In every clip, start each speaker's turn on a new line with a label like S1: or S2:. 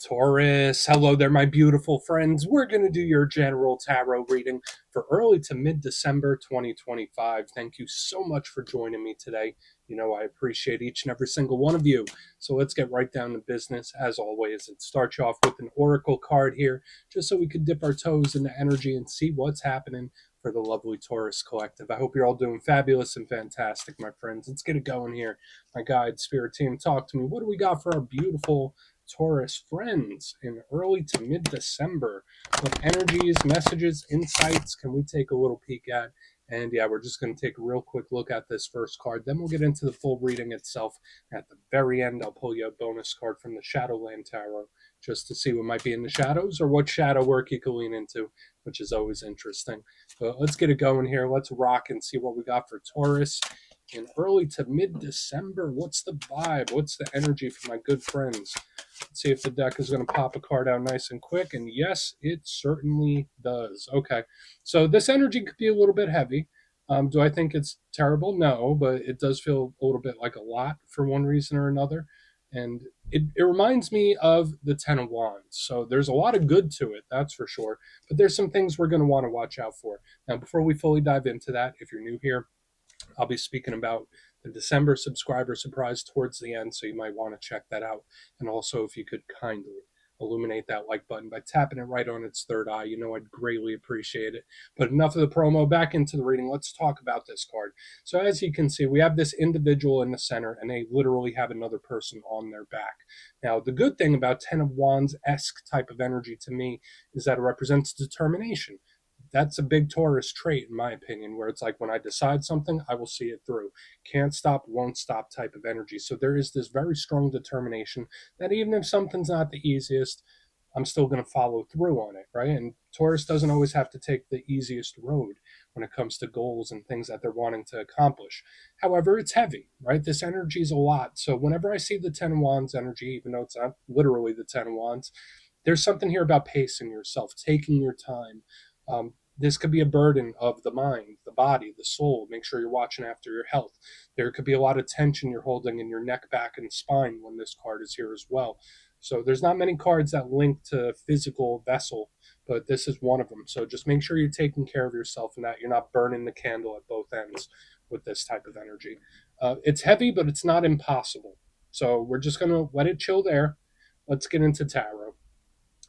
S1: Taurus, hello there, my beautiful friends. We're going to do your general tarot reading for early to mid December 2025. Thank you so much for joining me today. You know, I appreciate each and every single one of you. So let's get right down to business. As always, it starts you off with an oracle card here, just so we could dip our toes into energy and see what's happening for the lovely Taurus collective. I hope you're all doing fabulous and fantastic, my friends. Let's get it going here. My guide, spirit team, talk to me. What do we got for our beautiful Taurus friends in early to mid December? What energies, messages, insights can we take a little peek at? And yeah, we're just going to take a real quick look at this first card. Then we'll get into the full reading itself. At the very end, I'll pull you a bonus card from the Shadowland Tarot just to see what might be in the shadows or what shadow work you can lean into, which is always interesting. But let's get it going here. Let's rock and see what we got for Taurus in early to mid December. What's the vibe? What's the energy for my good friends? Let's see if the deck is going to pop a card out nice and quick. And yes, it certainly does. Okay. So this energy could be a little bit heavy. Do I think it's terrible? No, but it does feel a little bit like a lot for one reason or another. And it reminds me of the Ten of Wands. So there's a lot of good to it, that's for sure. But there's some things we're going to want to watch out for. Now, before we fully dive into that, if you're new here, I'll be speaking about the December subscriber surprise towards the end, so you might want to check that out. And also, if you could kindly illuminate that like button by tapping it right on its third eye, you know I'd greatly appreciate it. But enough of the promo, back into the reading. Let's talk about this card. So as you can see, we have this individual in the center, and they literally have another person on their back. Now, the good thing about Ten of Wands-esque type of energy to me is that it represents determination. That's a big Taurus trait, in my opinion, where it's like when I decide something, I will see it through. Can't stop, won't stop type of energy. So there is this very strong determination that even if something's not the easiest, I'm still going to follow through on it, right? And Taurus doesn't always have to take the easiest road when it comes to goals and things that they're wanting to accomplish. However, it's heavy, right? This energy is a lot. So whenever I see the Ten of Wands energy, even though it's not literally the Ten of Wands, there's something here about pacing yourself, taking your time. This could be a burden of the mind, the body, the soul. Make sure you're watching after your health. There could be a lot of tension you're holding in your neck, back, and spine when this card is here as well. So there's not many cards that link to physical vessel, but this is one of them. So just make sure you're taking care of yourself and that you're not burning the candle at both ends with this type of energy. It's heavy, but it's not impossible. So we're just going to let it chill there. Let's get into tarot.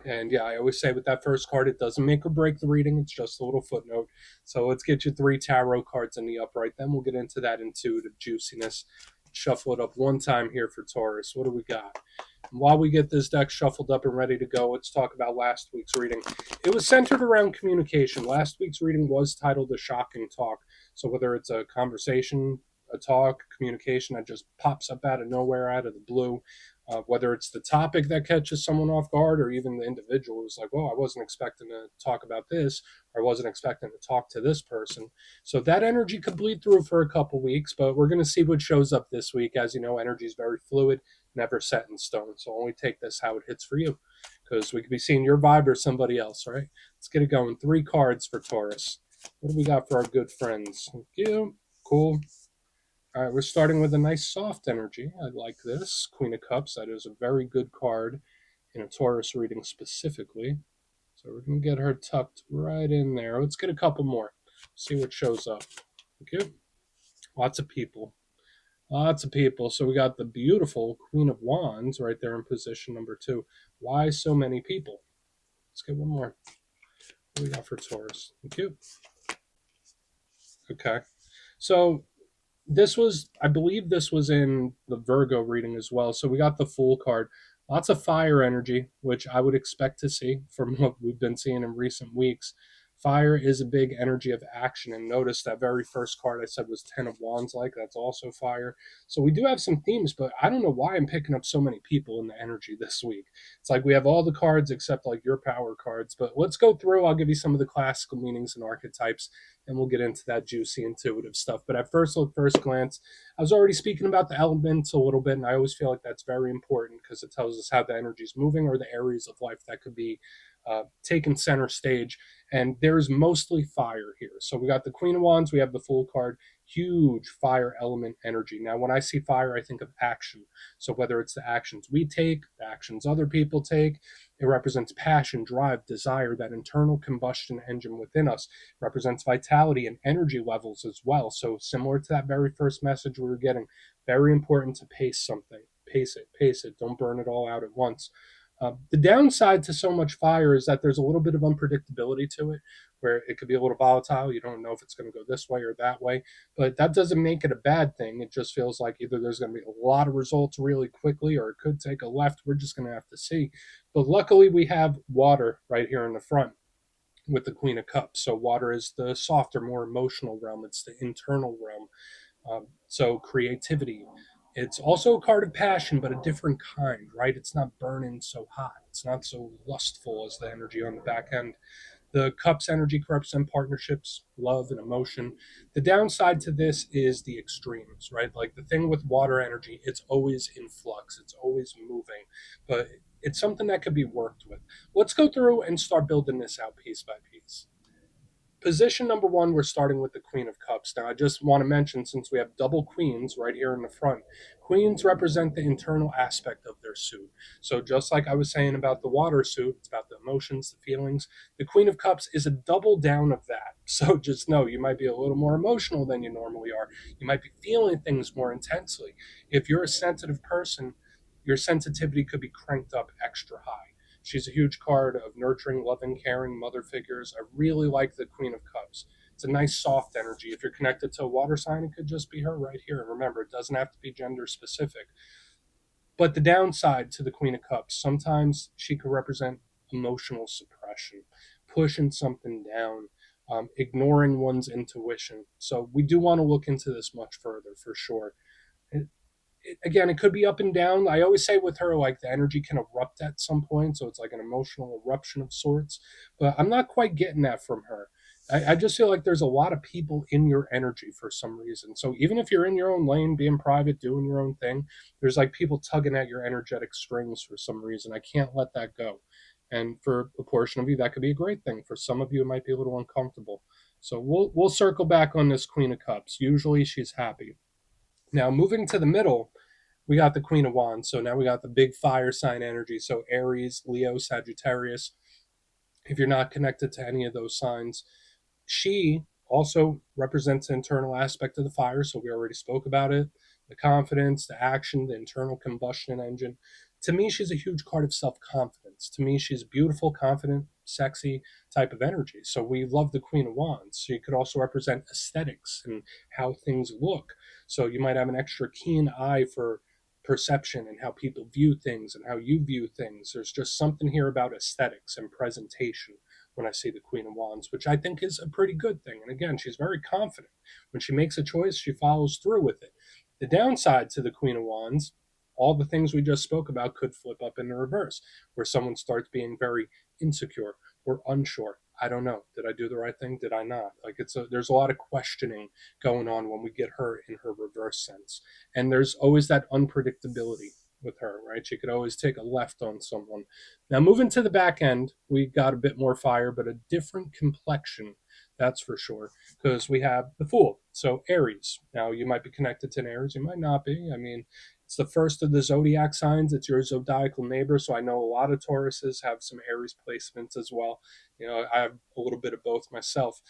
S1: And yeah, I always say with that first card, it doesn't make or break the reading. It's just a little footnote. So let's get you 3 tarot cards in the upright. Then we'll get into that intuitive juiciness. Shuffle it up one time here for Taurus. What do we got? And while we get this deck shuffled up and ready to go, let's talk about last week's reading. It was centered around communication. Last week's reading was titled A Shocking Talk. So whether it's a conversation, a talk, communication that just pops up out of nowhere, out of the blue, whether it's the topic that catches someone off guard or even the individual who's like, oh, I wasn't expecting to talk about this, or I wasn't expecting to talk to this person. So that energy could bleed through for a couple weeks, but we're going to see what shows up this week. As you know, energy is very fluid, never set in stone. So only take this how it hits for you, because we could be seeing your vibe or somebody else, right? Let's get it going. 3 cards for Taurus. What do we got for our good friends? Thank you. Cool. All right, we're starting with a nice soft energy. I like this. Queen of Cups, that is a very good card in a Taurus reading specifically. So we're going to get her tucked right in there. Let's get a couple more. See what shows up. Okay. Lots of people. Lots of people. So we got the beautiful Queen of Wands right there in position number 2. Why so many people? Let's get one more. What do we got for Taurus? Thank you. Okay. So I believe this was in the Virgo reading as well. So we got the Fool card. Lots of fire energy, which I would expect to see from what we've been seeing in recent weeks. Fire is a big energy of action. And notice that very first card I said was Ten of Wands like. That's also fire. So we do have some themes, but I don't know why I'm picking up so many people in the energy this week. It's like we have all the cards except like your power cards. But let's go through. I'll give you some of the classical meanings and archetypes, and we'll get into that juicy intuitive stuff. But at first glance, I was already speaking about the elements a little bit, and I always feel like that's very important because it tells us how the energy is moving or the areas of life that could be taken center stage, and there's mostly fire here. So we got the Queen of Wands, we have the Fool card, huge fire element energy. Now, when I see fire, I think of action. So whether it's the actions we take, the actions other people take, it represents passion, drive, desire, that internal combustion engine within us. It represents vitality and energy levels as well. So similar to that very first message we were getting, very important to pace something. Pace it. Don't burn it all out at once. The downside to so much fire is that there's a little bit of unpredictability to it, where it could be a little volatile. You don't know if it's going to go this way or that way, but that doesn't make it a bad thing. It just feels like either there's going to be a lot of results really quickly, or it could take a left. We're just going to have to see. But luckily, we have water right here in the front with the Queen of Cups. So water is the softer, more emotional realm. It's the internal realm. So creativity. It's also a card of passion, but a different kind, right? It's not burning so hot. It's not so lustful as the energy on the back end. The Cups energy could represent partnerships, love, and emotion. The downside to this is the extremes, right? Like the thing with water energy, it's always in flux, it's always moving, but it's something that could be worked with. Let's go through and start building this out piece by piece. Position number one, we're starting with the Queen of Cups. Now, I just want to mention, since we have double queens right here in the front, queens represent the internal aspect of their suit. So, just like I was saying about the water suit, it's about the emotions, the feelings. The Queen of Cups is a double down of that. So, just know you might be a little more emotional than you normally are. You might be feeling things more intensely. If you're a sensitive person, your sensitivity could be cranked up extra high. She's a huge card of nurturing, loving, caring mother figures. I really like the Queen of Cups. It's a nice soft energy. If you're connected to a water sign, it could just be her right here. And remember, it doesn't have to be gender specific. But the downside to the Queen of Cups, sometimes she could represent emotional suppression, pushing something down, ignoring one's intuition. So we do want to look into this much further for sure. Again, it could be up and down. I always say with her, like the energy can erupt at some point, so it's like an emotional eruption of sorts. But I'm not quite getting that from her. I just feel like there's a lot of people in your energy for some reason. So even if you're in your own lane, being private, doing your own thing, there's like people tugging at your energetic strings for some reason. I can't let that go. And for a portion of you, that could be a great thing. For some of you, it might be a little uncomfortable. So we'll circle back on this Queen of Cups. Usually, she's happy. Now, moving to the middle, we got the Queen of Wands. So now we got the big fire sign energy. So Aries, Leo, Sagittarius. If you're not connected to any of those signs, she also represents the internal aspect of the fire. So we already spoke about it, the confidence, the action, the internal combustion engine. To me, she's a huge card of self confidence. To me, she's beautiful, confident, sexy type of energy. So we love the Queen of Wands. She could also represent aesthetics and how things look. So you might have an extra keen eye for perception and how people view things and how you view things. There's just something here about aesthetics and presentation when I see the Queen of Wands, which I think is a pretty good thing. And again, she's very confident. When she makes a choice, she follows through with it. The downside to the Queen of Wands, all the things we just spoke about could flip up in the reverse, where someone starts being very insecure or unsure. I don't know. Did I do the right thing? Did I not? Like there's a lot of questioning going on when we get her in her reverse sense. And there's always that unpredictability with her, right? She could always take a left on someone. Now, moving to the back end, we got a bit more fire, but a different complexion, that's for sure, because we have the Fool. So, Aries. Now, you might be connected to an Aries, you might not be. I mean, it's the first of the zodiac signs. It's your zodiacal neighbor. So, I know a lot of Tauruses have some Aries placements as well. You know, I have a little bit of both myself.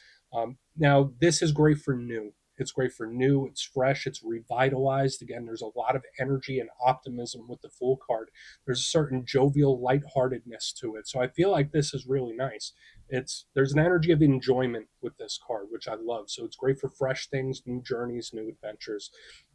S1: Now, this is great for new. It's great for new, it's fresh, it's revitalized. Again, there's a lot of energy and optimism with the Fool card. There's a certain jovial lightheartedness to it. So I feel like this is really nice. There's an energy of enjoyment with this card, which I love. So it's great for fresh things, new journeys, new adventures.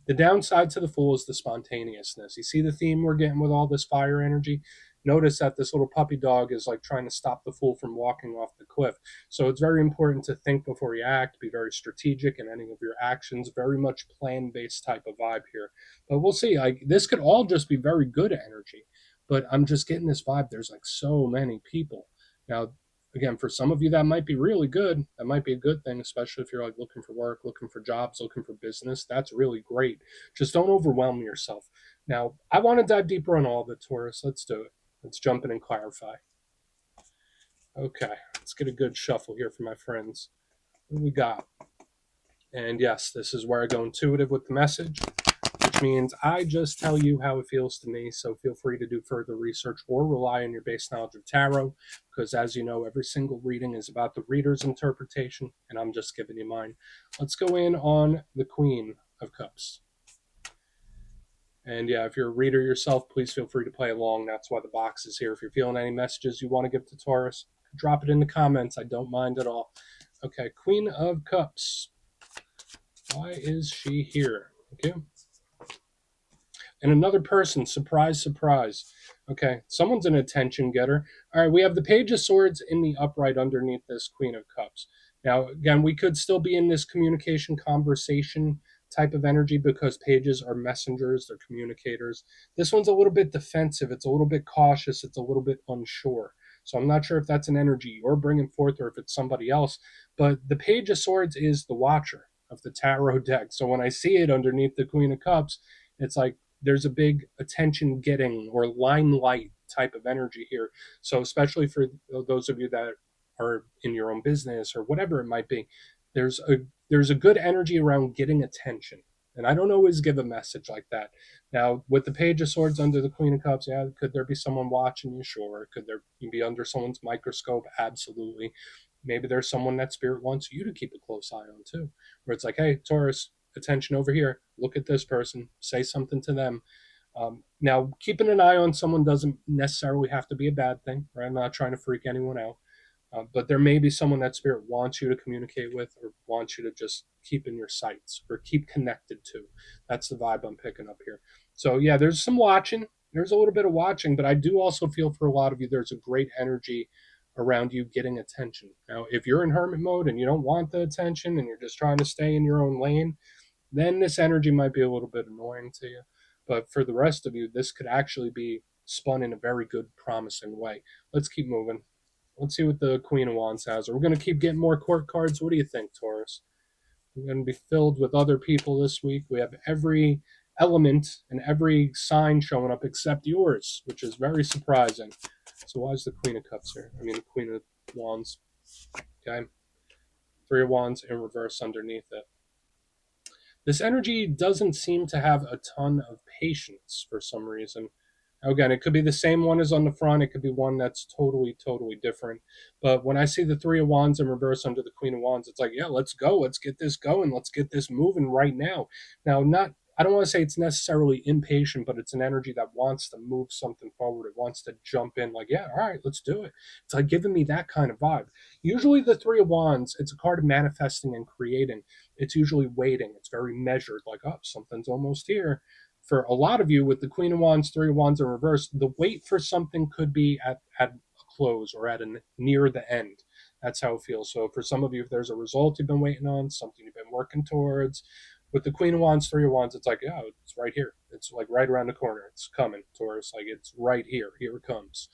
S1: The downside to the Fool is the spontaneousness. You see the theme we're getting with all this fire energy? Notice that this little puppy dog is like trying to stop the Fool from walking off the cliff. So it's very important to think before you act, be very strategic in any of your actions, very much plan-based type of vibe here. But we'll see. Like this could all just be very good energy, but I'm just getting this vibe. There's like so many people. Now, again, for some of you that might be really good. That might be a good thing, especially if you're like looking for work, looking for jobs, looking for business. That's really great. Just don't overwhelm yourself. Now, I want to dive deeper on all of it, Taurus. Let's do it. Let's jump in and clarify. Okay, let's get a good shuffle here for my friends. What do we got? And yes, this is where I go intuitive with the message, which means I just tell you how it feels to me. So feel free to do further research or rely on your base knowledge of tarot, because as you know, every single reading is about the reader's interpretation, and I'm just giving you mine. Let's go in on the Queen of Cups. And yeah, if you're a reader yourself, please feel free to play along. That's why the box is here. If you're feeling any messages you want to give to Taurus, drop it in the comments. I don't mind at all. Okay, Queen of Cups. Why is she here? Okay. And another person, surprise, surprise. Okay, someone's an attention getter. All right, we have the Page of Swords in the upright underneath this Queen of Cups. Now, again, we could still be in this communication conversation type of energy because pages are messengers, they're communicators. This one's a little bit defensive, it's a little bit cautious, it's a little bit unsure. So I'm not sure if that's an energy you're bringing forth or if it's somebody else. But the Page of Swords is the watcher of the tarot deck. So when I see it underneath the Queen of Cups, it's like there's a big attention getting or limelight type of energy here. So especially for those of you that are in your own business or whatever it might be, there's a good energy around getting attention. And I don't always give a message like that. Now, with the Page of Swords under the Queen of Cups, yeah, could there be someone watching you? Sure. Could there be under someone's microscope? Absolutely. Maybe there's someone that spirit wants you to keep a close eye on too, where it's like, hey, Taurus, attention over here. Look at this person. Say something to them. Now, keeping an eye on someone doesn't necessarily have to be a bad thing, right? I'm not trying to freak anyone out. But there may be someone that spirit wants you to communicate with or wants you to just keep in your sights or keep connected to. That's the vibe I'm picking up here. So, yeah, there's some watching. There's a little bit of watching, but I do also feel for a lot of you, there's a great energy around you getting attention. Now, if you're in hermit mode and you don't want the attention and you're just trying to stay in your own lane, then this energy might be a little bit annoying to you. But for the rest of you, this could actually be spun in a very good, promising way. Let's keep moving. Let's see what the Queen of Wands has. We're going to keep getting more court cards. What do you think, Taurus? We're going to be filled with other people this week. We have every element and every sign showing up except yours, which is very surprising. So why is the Queen of Cups here? I mean, the Queen of Wands. Okay. Three of Wands in reverse underneath it. This energy doesn't seem to have a ton of patience for some reason. Again, it could be the same one as on the front. It could be one that's totally, totally different. But when I see the Three of Wands in reverse under the Queen of Wands, it's like, yeah, let's go. Let's get this going. Let's get this moving right now. Now, I don't want to say it's necessarily impatient, but it's an energy that wants to move something forward. It wants to jump in like, yeah, all right, let's do it. It's like giving me that kind of vibe. Usually the Three of Wands, it's a card of manifesting and creating. It's usually waiting. It's very measured, like, oh, something's almost here. For a lot of you, with the Queen of Wands, Three of Wands in reverse, the wait for something could be at a close or near the end. That's how it feels. So for some of you, if there's a result you've been waiting on, something you've been working towards, with the Queen of Wands, Three of Wands, it's like, yeah, it's right here. It's like right around the corner. It's coming, Taurus. Like it's right here. Here it comes.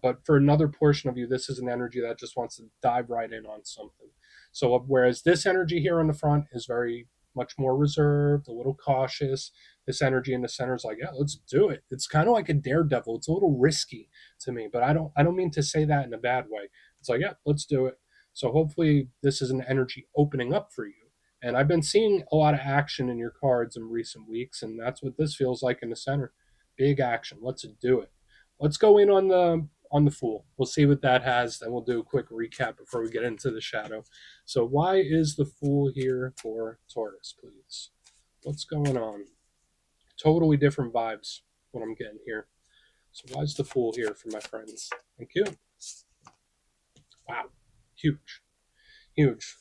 S1: But for another portion of you, this is an energy that just wants to dive right in on something. So whereas this energy here on the front is very much more reserved, a little cautious, this energy in the center is like, yeah, let's do it. It's kind of like a daredevil. It's a little risky to me, but I don't mean to say that in a bad way. It's like, yeah, let's do it. So hopefully this is an energy opening up for you. And I've been seeing a lot of action in your cards in recent weeks, and that's what this feels like in the center. Big action. Let's do it. Let's go in on the Fool. We'll see what that has, then we'll do a quick recap before we get into the shadow. So why is the Fool here for Taurus, please? What's going on? Totally different vibes what I'm getting here. So why is the Fool here for my friends? Thank you. Wow. Huge. Huge.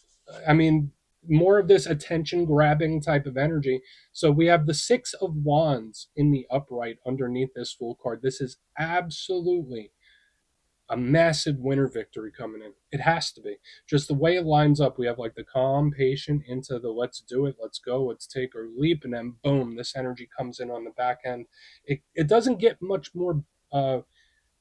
S1: I mean, more of this attention grabbing type of energy. So we have the Six of Wands in the upright underneath this Fool card. This is absolutely a massive winner victory coming in. It has to be. Just the way it lines up, we have like the calm, patient into the let's do it, let's go, let's take our leap, and then boom, this energy comes in on the back end. It doesn't get much more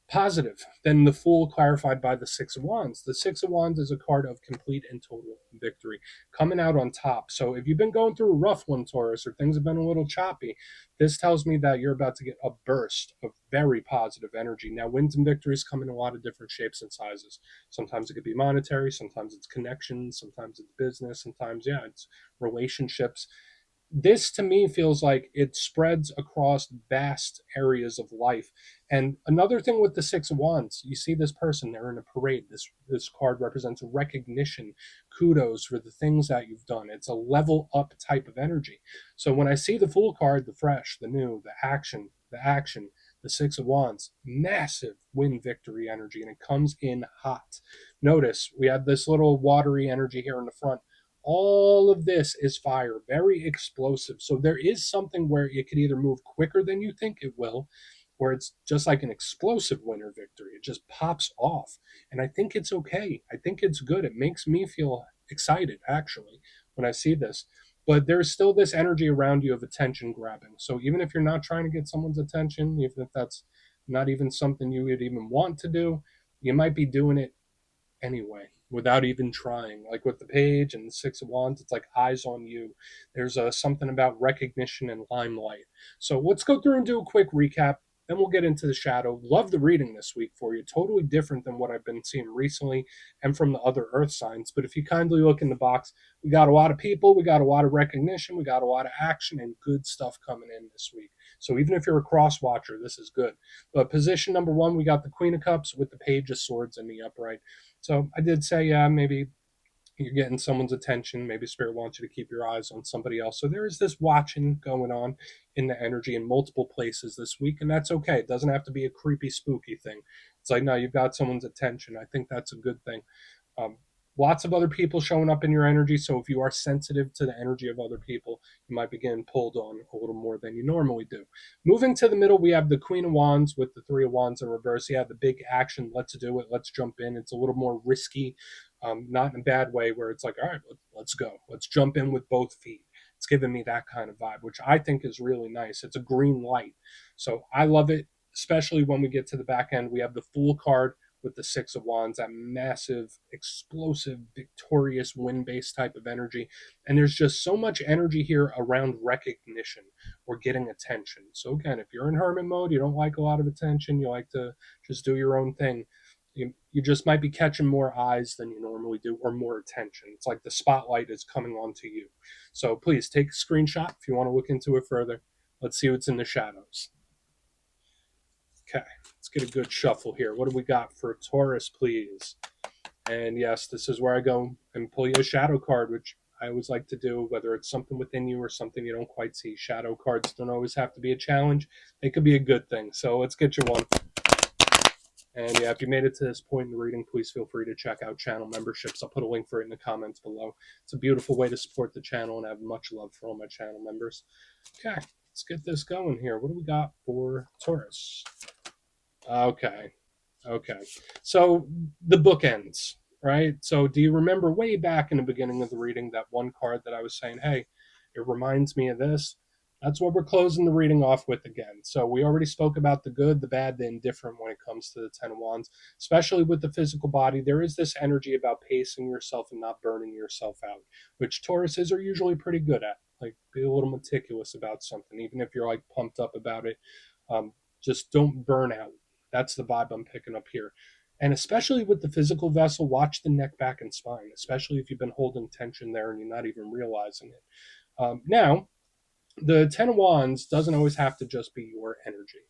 S1: Positive. Then the Fool clarified by the Six of Wands. The Six of Wands is a card of complete and total victory, coming out on top. So if you've been going through a rough one, Taurus, or things have been a little choppy, this tells me that you're about to get a burst of very positive energy. Now, wins and victories come in a lot of different shapes and sizes. Sometimes it could be monetary, sometimes it's connections, sometimes it's business, sometimes, yeah, it's relationships. This to me feels like it spreads across vast areas of life. And another thing with the Six of Wands, you see this person, they're in a parade. This card represents recognition, kudos for the things that you've done. It's a level up type of energy. So when I see the Fool card, the fresh, the new, the action, the Six of Wands, massive win victory energy, and it comes in hot. Notice we have this little watery energy here in the front. All of this is fire, very explosive. So there is something where it could either move quicker than you think it will, or it's just like an explosive winner victory. It just pops off. And I think it's okay. I think it's good. It makes me feel excited, actually, when I see this. But there's still this energy around you of attention grabbing. So even if you're not trying to get someone's attention, even if that's not even something you would even want to do, you might be doing it anyway without even trying. Like with the Page and the Six of Wands, it's like eyes on you. There's something about recognition and limelight. So let's go through and do a quick recap. Then we'll get into the shadow. Love the reading this week for you. Totally different than what I've been seeing recently and from the other earth signs. But if you kindly look in the box, we got a lot of people, we got a lot of recognition, we got a lot of action and good stuff coming in this week. So even if you're a cross watcher, this is good. But position number one, we got the Queen of Cups with the Page of Swords in the upright. So I did say, yeah, maybe you're getting someone's attention. Maybe Spirit wants you to keep your eyes on somebody else. So there is this watching going on in the energy in multiple places this week, and that's okay. It doesn't have to be a creepy, spooky thing. It's like, no, you've got someone's attention. I think that's a good thing. Um, Lots of other people showing up in your energy. So if you are sensitive to the energy of other people, you might be getting pulled on a little more than you normally do. Moving to the middle, we have the Queen of Wands with the Three of Wands in reverse. Yeah, the big action. Let's do it. Let's jump in. It's a little more risky, not in a bad way where it's like, all right, let's go. Let's jump in with both feet. It's giving me that kind of vibe, which I think is really nice. It's a green light. So I love it, especially when we get to the back end. We have the Fool card with the Six of Wands, that massive, explosive, victorious, win based type of energy. And there's just so much energy here around recognition or getting attention. So, again, if you're in hermit mode, you don't like a lot of attention, you like to just do your own thing. You just might be catching more eyes than you normally do or more attention. It's like the spotlight is coming onto you. So please take a screenshot if you want to look into it further. Let's see what's in the shadows. Okay, let's get a good shuffle here. What do we got for Taurus, please? And yes, this is where I go and pull you a shadow card, which I always like to do, whether it's something within you or something you don't quite see. Shadow cards don't always have to be a challenge. They could be a good thing. So let's get you one. And yeah, if you made it to this point in the reading, please feel free to check out channel memberships. I'll put a link for it in the comments below. It's a beautiful way to support the channel, and I have much love for all my channel members. Okay, let's get this going here. What do we got for Taurus? Okay. Okay. So the bookends, right? So do you remember way back in the beginning of the reading that one card that I was saying, hey, it reminds me of this? That's what we're closing the reading off with again. So we already spoke about the good, the bad, the indifferent when it comes to the Ten of Wands, especially with the physical body. There is this energy about pacing yourself and not burning yourself out, which Tauruses are usually pretty good at. Like, be a little meticulous about something, even if you're like pumped up about it. Just don't burn out. That's the vibe I'm picking up here. And especially with the physical vessel, watch the neck, back, and spine, especially if you've been holding tension there and you're not even realizing it. Now, the Ten of Wands doesn't always have to just be your energy.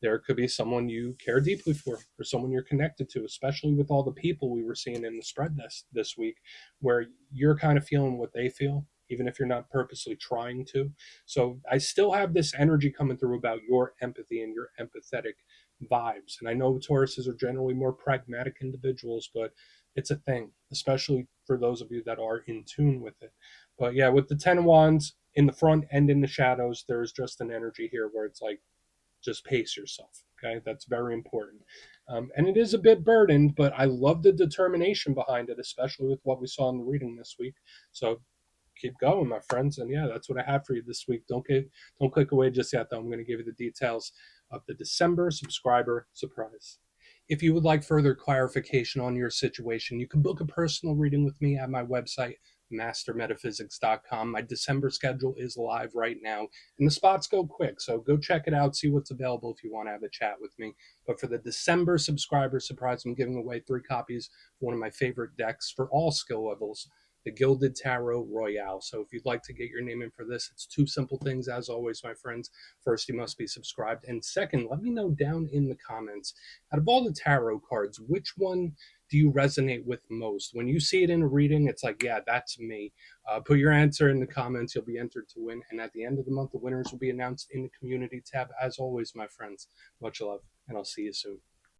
S1: There could be someone you care deeply for or someone you're connected to, especially with all the people we were seeing in the spread this week, where you're kind of feeling what they feel, even if you're not purposely trying to. So I still have this energy coming through about your empathy and your empathetic vibes. And I know Tauruses are generally more pragmatic individuals, but it's a thing, especially for those of you that are in tune with it. But yeah, with the Ten of Wands in the front and in the shadows, there's just an energy here where it's like, just pace yourself. Okay, that's very important. And it is a bit burdened, but I love the determination behind it, especially with what we saw in the reading this week. So keep going, my friends. And yeah, that's what I have for you this week. Don't click away just yet, though. I'm going to give you the details of the December subscriber surprise. If you would like further clarification on your situation, you can book a personal reading with me at my website, mastermetaphysics.com. My December schedule is live right now, and the spots go quick, so go check it out, see what's available if you want to have a chat with me. But for the December subscriber surprise, I'm giving away 3 copies of one of my favorite decks for all skill levels, the Gilded Tarot Royale. So if you'd like to get your name in for this, it's 2 simple things, as always, my friends. First, you must be subscribed. And second, let me know down in the comments, out of all the tarot cards, which one do you resonate with most? When you see it in a reading, it's like, yeah, that's me. Put your answer in the comments. You'll be entered to win. And at the end of the month, the winners will be announced in the community tab. As always, my friends, much love, and I'll see you soon.